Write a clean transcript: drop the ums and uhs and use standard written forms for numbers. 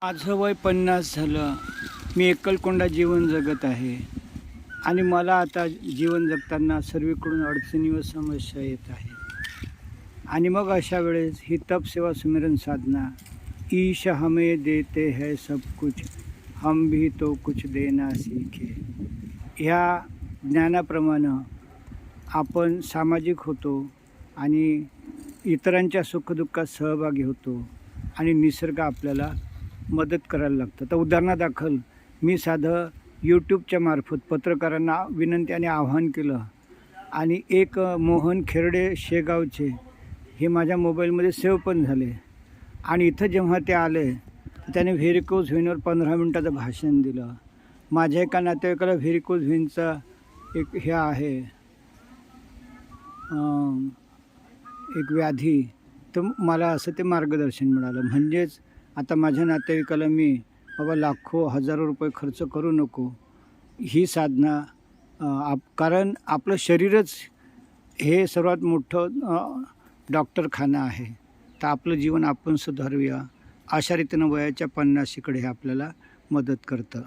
माझं वय 50 झालं. मी एकलकोंडा जीवन जगत आहे आणि मला आता जीवन जगताना सर्वीकडून अडचणी व समस्या येत आहे. आणि मग अशा वेळेस ही तप सेवा सुमिरन साधना, ईश हमें देते है सब कुछ, हम भी तो कुछ देना सीखे, ह्या ज्ञानाप्रमाणे आपण सामाजिक होतो आणि इतरांच्या सुखदुःखात सहभागी होतो आणि निसर्ग आपल्याला मदत करायला लागतं. तर उदाहरणादाखल मी साधं यूट्यूबच्या मार्फत पत्रकारांना विनंती आणि आवाहन केलं आणि एक मोहन खेरडे शेगावचे हे माझ्या मोबाईलमध्ये सेव्ह पण झाले. आणि इथं जेव्हा ते आले तर त्याने व्हेरिकोज व्हेनवर 15 मिनटाचं भाषण दिलं. माझ्या एका नातेवाईकाला व्हेरिकोज व्हेनचा एक हे आहे एक व्याधी, तर मला असं ते मार्गदर्शन मिळालं. म्हणजेच आता माझ्या नातेवाईकाला मी बाबा लाखो हजारो रुपये खर्च करू नको, ही साधना कारण आपलं शरीरच हे सर्वात मोठं डॉक्टरखाना आहे. तर आपलं जीवन आपण सुधारूया, अशा रीतीनं वयाच्या 50शीकडे हे आपल्याला मदत करतं.